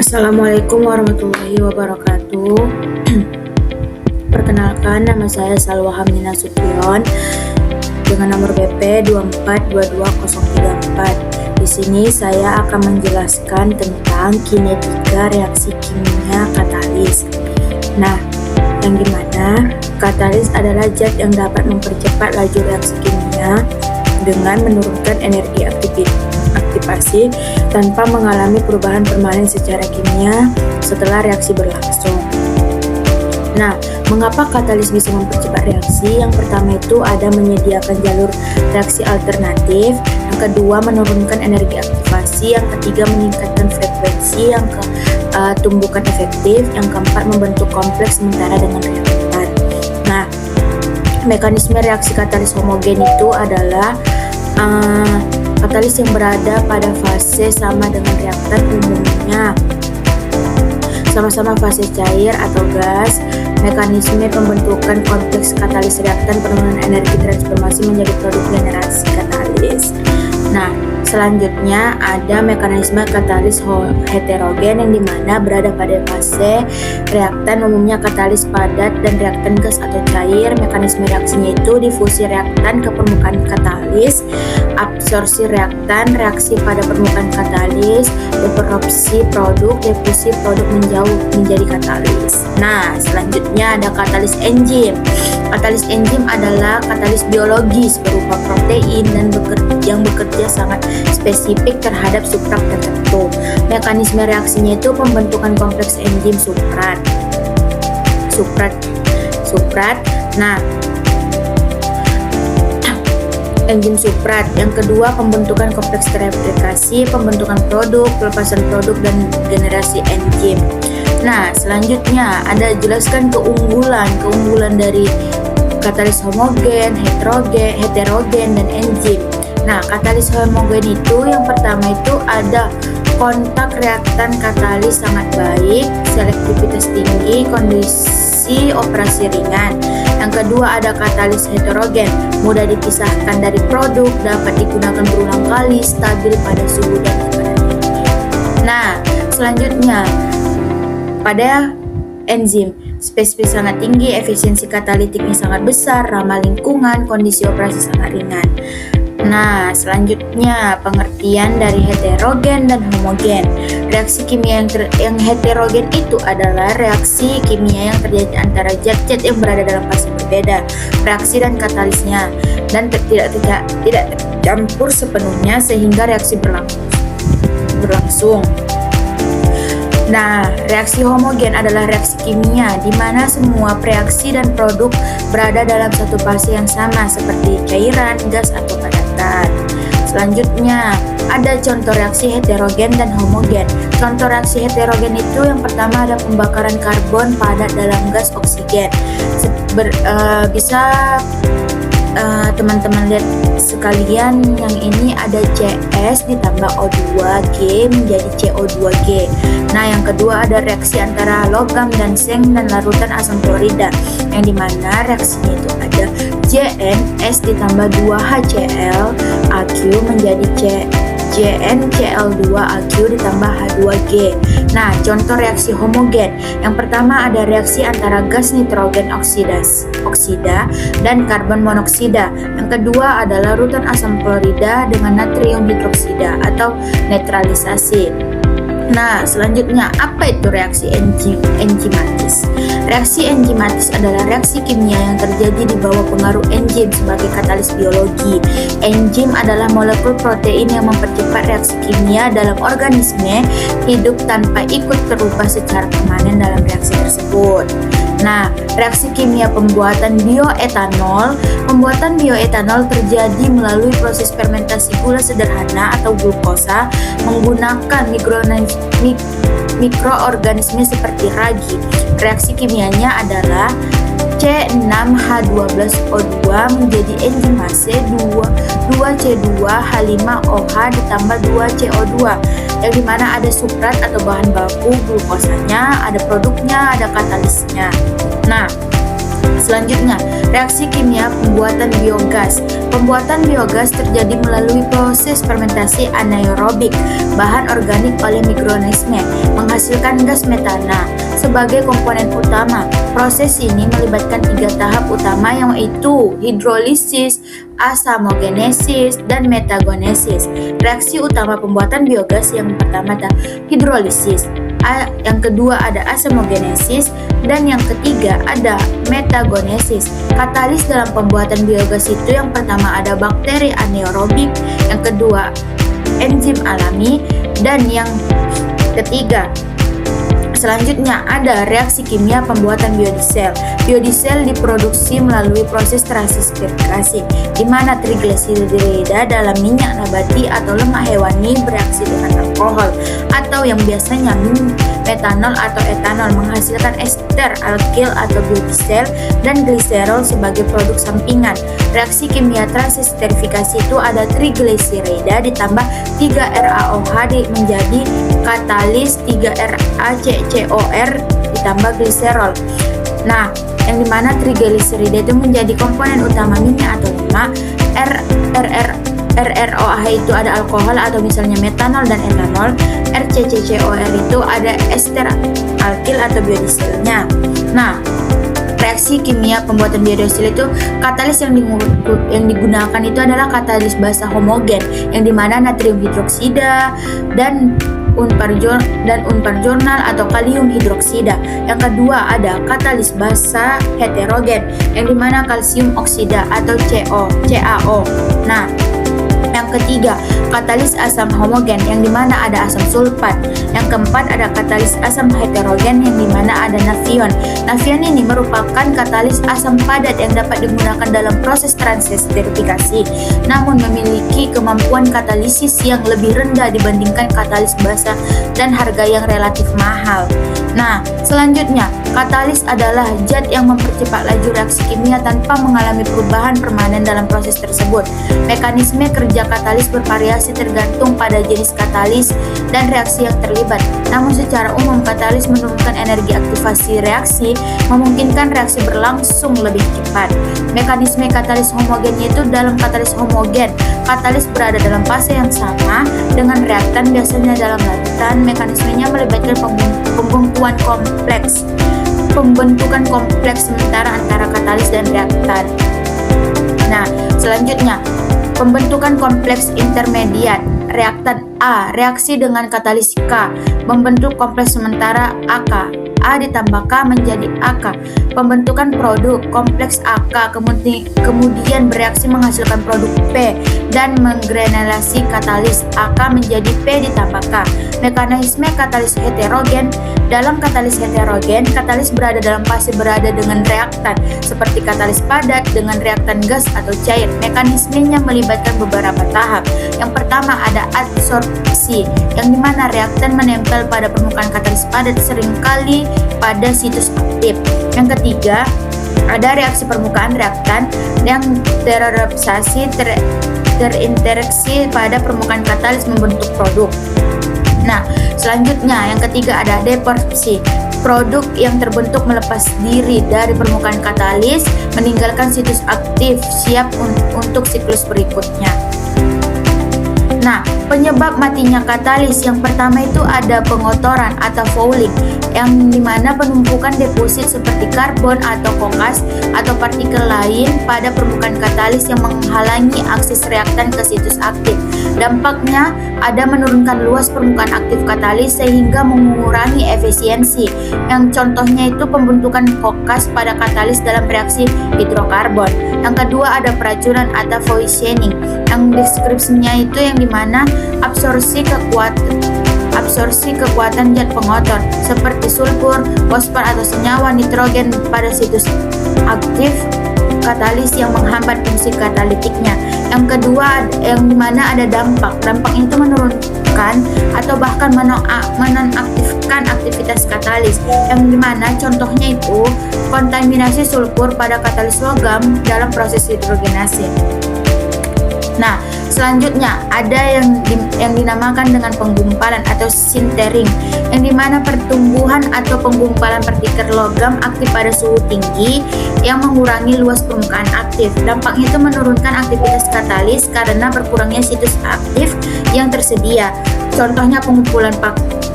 Assalamualaikum warahmatullahi wabarakatuh. Perkenalkan, nama saya Salwa Hamina Sution dengan nomor BP 2422034. Di sini saya akan menjelaskan tentang kinetika reaksi kimia katalis. Nah, yang dimana katalis adalah zat yang dapat mempercepat laju reaksi kimia dengan menurunkan energi aktivasi tanpa mengalami perubahan permanen secara kimia setelah reaksi berlangsung. Nah, mengapa katalis bisa mempercepat reaksi? Yang pertama itu ada menyediakan jalur reaksi alternatif, yang kedua menurunkan energi aktivasi, yang ketiga meningkatkan frekuensi, yang tumbukan efektif, yang keempat membentuk kompleks sementara dengan reaktan. Nah, mekanisme reaksi katalis homogen itu adalah katalis yang berada pada fase sama dengan reaktan umumnya sama-sama fase cair atau gas. Mekanisme pembentukan kompleks katalis reaktan penurunan energi transformasi menjadi produk generasi katalis. Nah, selanjutnya ada mekanisme katalis heterogen yang dimana berada pada fase reaktan umumnya katalis padat dan reaktan gas atau cair. Mekanisme reaksinya itu difusi reaktan ke permukaan katalis, absorpsi reaktan, reaksi pada permukaan katalis, deformasi produk, defusi produk menjauh menjadi katalis. Nah, selanjutnya ada katalis enzim. Katalis enzim adalah katalis biologis berupa protein dan yang bekerja sangat spesifik terhadap substrat tertentu. Mekanisme reaksinya itu pembentukan kompleks enzim substrat. Nah, enzim substrat. Yang kedua, pembentukan kompleks tereplikasi, pembentukan produk, pelepasan produk, dan generasi enzim. Nah, selanjutnya ada jelaskan keunggulan dari katalis homogen, heterogen, dan enzim. Nah, katalis homogen itu yang pertama itu ada kontak reaktan katalis sangat baik, selektivitas tinggi, kondisi operasi ringan. Yang kedua ada katalis heterogen, mudah dipisahkan dari produk, dapat digunakan berulang kali, stabil pada suhu dan tekanan tinggi. Nah, selanjutnya pada enzim, spesifik sangat tinggi, efisiensi katalitiknya sangat besar, ramah lingkungan, kondisi operasi sangat ringan. Nah, selanjutnya pengertian dari heterogen dan homogen. Reaksi kimia yang heterogen itu adalah reaksi kimia yang terjadi antara zat-zat yang berada dalam fase berbeda, reaksi dan katalisnya, dan tidak tercampur sepenuhnya sehingga reaksi berlangsung. Nah, reaksi homogen adalah reaksi kimia di mana semua reaksi dan produk berada dalam satu fase yang sama seperti cairan, gas, atau padatan. Selanjutnya, ada contoh reaksi heterogen dan homogen. Contoh reaksi heterogen itu yang pertama ada pembakaran karbon padat dalam gas oksigen. Bisa teman-teman lihat sekalian, yang ini ada CS ditambah O2G menjadi CO2G. Nah, yang kedua ada reaksi antara logam dan seng dan larutan asam klorida, yang dimana reaksinya itu ada JNS ditambah 2HCl AQ menjadi JnCl2AQ ditambah H2G. Nah, contoh reaksi homogen. Yang pertama ada reaksi antara gas nitrogen oksida dan karbon monoksida. Yang kedua adalah larutan asam klorida dengan natrium hidroksida atau netralisasi. Nah, selanjutnya apa itu reaksi enzimatis? Reaksi enzimatis adalah reaksi kimia yang terjadi di bawah pengaruh enzim sebagai katalis biologi. Enzim adalah molekul protein yang mempercepat reaksi kimia dalam organisme hidup tanpa ikut terubah secara permanen dalam reaksi tersebut. Nah, reaksi kimia pembuatan bioetanol. Pembuatan bioetanol terjadi melalui proses fermentasi gula sederhana atau glukosa menggunakan mikroorganisme seperti ragi. Reaksi kimianya adalah C6H12O2 menjadi enzimase 2C2H5OH ditambah 2CO2, yang dimana ada substrat atau bahan baku glukosanya, ada produknya, ada katalisnya. Nah, Selanjutnya, reaksi kimia pembuatan biogas. Pembuatan biogas terjadi melalui proses fermentasi anaerobik bahan organik oleh mikroorganisme, menghasilkan gas metana sebagai komponen utama. Proses ini melibatkan 3 tahap utama, yaitu hidrolisis, asamogenesis, dan metagenesis. Reaksi utama pembuatan biogas yang pertama ada hidrolisis, yang kedua ada asamogenesis, dan yang ketiga ada metagenesis. Katalis dalam pembuatan biogas itu yang pertama ada bakteri anaerobik, yang kedua enzim alami, dan yang ketiga selanjutnya ada reaksi kimia pembuatan biodiesel. Biodiesel diproduksi melalui proses transespesifikasi, di mana trigliserida dalam minyak nabati atau lemak hewani bereaksi dengan alkohol atau yang biasanya metanol atau etanol, menghasilkan ester alkil atau biodiesel dan gliserol sebagai produk sampingan. Reaksi kimia transesterifikasi itu ada trigliserida ditambah 3RaOH menjadi katalis 3RaCCOR ditambah gliserol. Nah, yang dimana trigliserida itu menjadi komponen utama minyak atau lemak. RROH itu ada alkohol atau misalnya metanol dan etanol. RCCOR itu ada ester alkil atau biodieselnya. Nah, reaksi kimia pembuatan biodiesel itu katalis yang digunakan itu adalah katalis basa homogen, yang dimana natrium hidroksida dan unparjornal atau kalium hidroksida. Yang kedua ada katalis basa heterogen, yang dimana kalsium oksida atau CaO. Nah, yang ketiga, katalis asam homogen, yang dimana ada asam sulfat. Yang keempat ada katalis asam heterogen, yang dimana ada nafion. Nafion ini merupakan katalis asam padat yang dapat digunakan dalam proses transesterifikasi, namun memiliki kemampuan katalisis yang lebih rendah dibandingkan katalis basa dan harga yang relatif mahal. Nah, selanjutnya, katalis adalah zat yang mempercepat laju reaksi kimia tanpa mengalami perubahan permanen dalam proses tersebut. Mekanisme kerja katalis bervariasi tergantung pada jenis katalis dan reaksi yang terlibat. Namun secara umum katalis menurunkan energi aktivasi reaksi, memungkinkan reaksi berlangsung lebih cepat. Mekanisme katalis homogen yaitu dalam katalis homogen, katalis berada dalam fase yang sama dengan reaktan, biasanya dalam larutan. Mekanismenya melibatkan pembentukan kompleks sementara antara katalis dan reaktan. Nah, selanjutnya pembentukan kompleks intermediat. Reaktan A reaksi dengan katalis K membentuk kompleks sementara AK. A ditambah K menjadi AK. Pembentukan produk kompleks AK kemudian bereaksi menghasilkan produk P dan menggranulasi katalis AK menjadi P ditambah K. Mekanisme katalis heterogen. Dalam katalis heterogen, katalis berada dalam fase berada dengan reaktan seperti katalis padat dengan reaktan gas atau cair. Mekanismenya melibatkan beberapa tahap. Yang pertama ada adsorpsi, yang dimana reaktan menempel pada permukaan katalis padat seringkali pada situs aktif. Yang ketiga ada reaksi permukaan reaktan yang terreduksi terinteraksi pada permukaan katalis membentuk produk. Nah, selanjutnya yang ketiga ada deporpsi. Produk yang terbentuk melepas diri dari permukaan katalis, meninggalkan situs aktif, siap untuk siklus berikutnya. Nah, penyebab matinya katalis yang pertama itu ada pengotoran atau fouling, yang dimana penumpukan deposit seperti karbon atau kokas atau partikel lain pada permukaan katalis yang menghalangi akses reaktan ke situs aktif. Dampaknya ada menurunkan luas permukaan aktif katalis sehingga mengurangi efisiensi. Yang contohnya itu pembentukan kokas pada katalis dalam reaksi hidrokarbon. Yang kedua ada peracunan atau poisoning, yang deskripsinya itu yang dimana absorpsi kekuatan zat pengotor seperti sulfur, fosfor atau senyawa nitrogen pada situs aktif katalis yang menghambat fungsi katalitiknya. Yang kedua yang dimana ada dampak itu menurunkan atau bahkan menonaktifkan aktivitas katalis, yang dimana contohnya itu kontaminasi sulfur pada katalis logam dalam proses hidrogenase. Nah, selanjutnya ada yang dinamakan dengan penggumpalan atau sintering, yang dimana pertumbuhan atau penggumpalan partikel logam aktif pada suhu tinggi yang mengurangi luas permukaan aktif. Dampaknya itu menurunkan aktivitas katalis karena berkurangnya situs aktif yang tersedia. Contohnya pengumpulan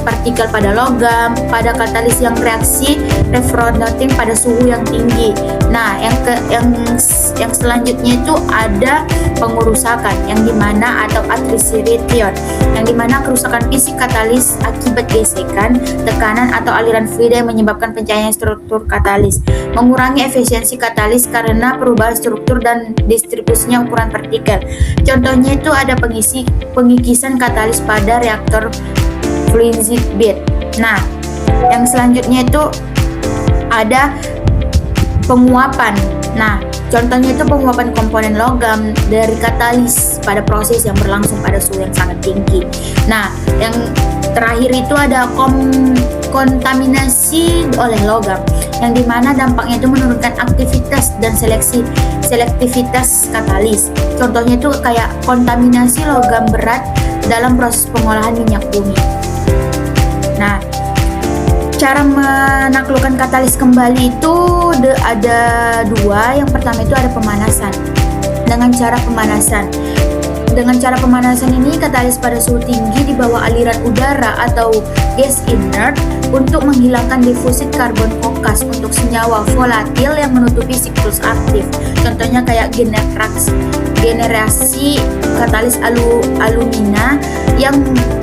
partikel pada logam, pada katalis yang reaksi refracting pada suhu yang tinggi. Nah, yang selanjutnya itu ada pengerusakan, yang dimana atau atrisirition, yang dimana kerusakan fisik katalis akibat gesekan, tekanan atau aliran fluida yang menyebabkan pencahayaan struktur katalis, mengurangi efisiensi katalis karena perubahan struktur dan distribusinya ukuran partikel. Contohnya itu ada pengikisan katalis pada reaktor fluid bed. Nah, yang selanjutnya itu ada penguapan. Nah, contohnya itu penguapan komponen logam dari katalis pada proses yang berlangsung pada suhu yang sangat tinggi. Nah, yang terakhir itu ada kontaminasi oleh logam, yang dimana dampaknya itu menurunkan aktivitas dan selektivitas katalis. Contohnya itu kayak kontaminasi logam berat dalam proses pengolahan minyak bumi. Nah, cara menaklukkan katalis kembali itu ada dua. Yang pertama itu ada pemanasan. Dengan cara pemanasan ini, katalis pada suhu tinggi di bawah aliran udara atau gas inert untuk menghilangkan deposit karbon fokas untuk senyawa volatil yang menutupi siklus aktif. Contohnya kayak generasi katalis alumina yang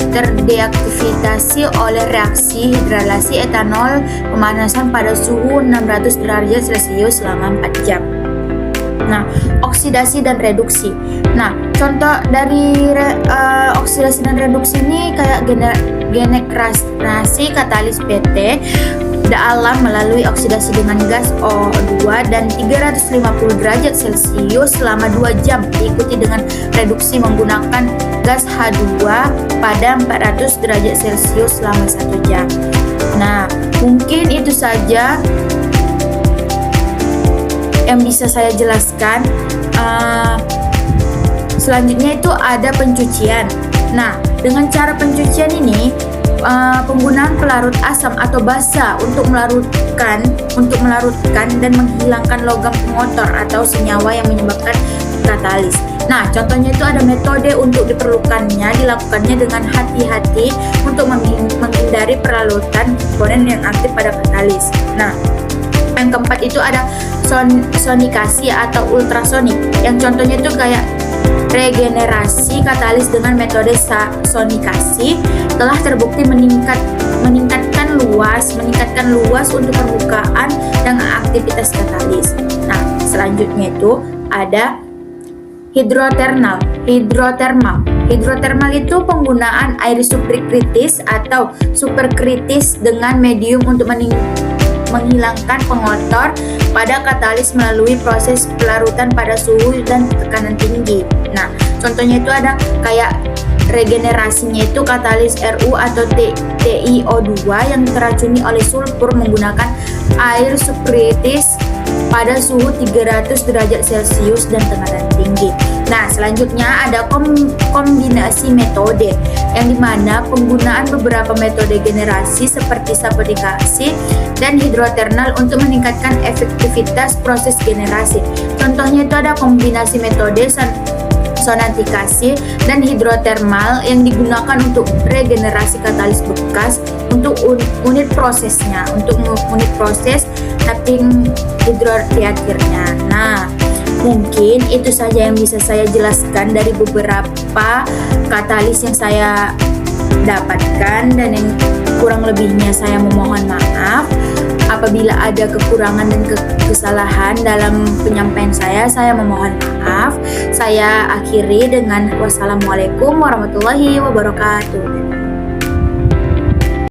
terdeaktivasi oleh reaksi hidrolasi etanol pemanasan pada suhu 600 derajat Celcius selama 4 jam. Nah, oksidasi dan reduksi. Nah, contoh dari oksidasi dan reduksi ini kayak generasi katalis PT dalam melalui oksidasi dengan gas O2 dan 350 derajat Celcius selama 2 jam, diikuti dengan reduksi menggunakan gas H2 pada 400 derajat Celcius selama 1 jam. Nah, mungkin itu saja yang bisa saya jelaskan. Selanjutnya itu ada pencucian. Nah, dengan cara pencucian ini penggunaan pelarut asam atau basa untuk melarutkan dan menghilangkan logam pengotor atau senyawa yang menyebabkan katalis. Nah, contohnya itu ada metode untuk dilakukannya dengan hati-hati untuk menghindari perlalutan komponen yang aktif pada katalis. Nah, yang keempat itu ada sonikasi atau ultrasonik, yang contohnya itu kayak regenerasi katalis dengan metode sonikasi telah terbukti meningkatkan luas untuk permukaan dan aktivitas katalis. Nah, selanjutnya itu ada hidrotermal. Hidrotermal itu penggunaan air superkritis atau superkritis dengan medium untuk menghilangkan pengotor pada katalis melalui proses pelarutan pada suhu dan tekanan tinggi. Nah, contohnya itu ada kayak regenerasinya itu katalis Ru atau TiO2 yang teracuni oleh sulfur menggunakan air superkritis pada suhu 300 derajat Celcius dan tekanan tinggi. Nah, selanjutnya ada kombinasi metode, yang dimana penggunaan beberapa metode generasi seperti saponifikasi dan hidrotermal untuk meningkatkan efektivitas proses generasi. Contohnya itu ada kombinasi metode sonatifikasi dan hidrotermal yang digunakan untuk regenerasi katalis bekas untuk unit prosesnya, untuk unit proses tapping hidroreaktornya. Nah, mungkin itu saja yang bisa saya jelaskan dari beberapa katalis yang saya dapatkan, dan yang kurang lebihnya saya memohon maaf. Apabila ada kekurangan dan kesalahan dalam penyampaian saya memohon maaf. Saya akhiri dengan wassalamualaikum warahmatullahi wabarakatuh.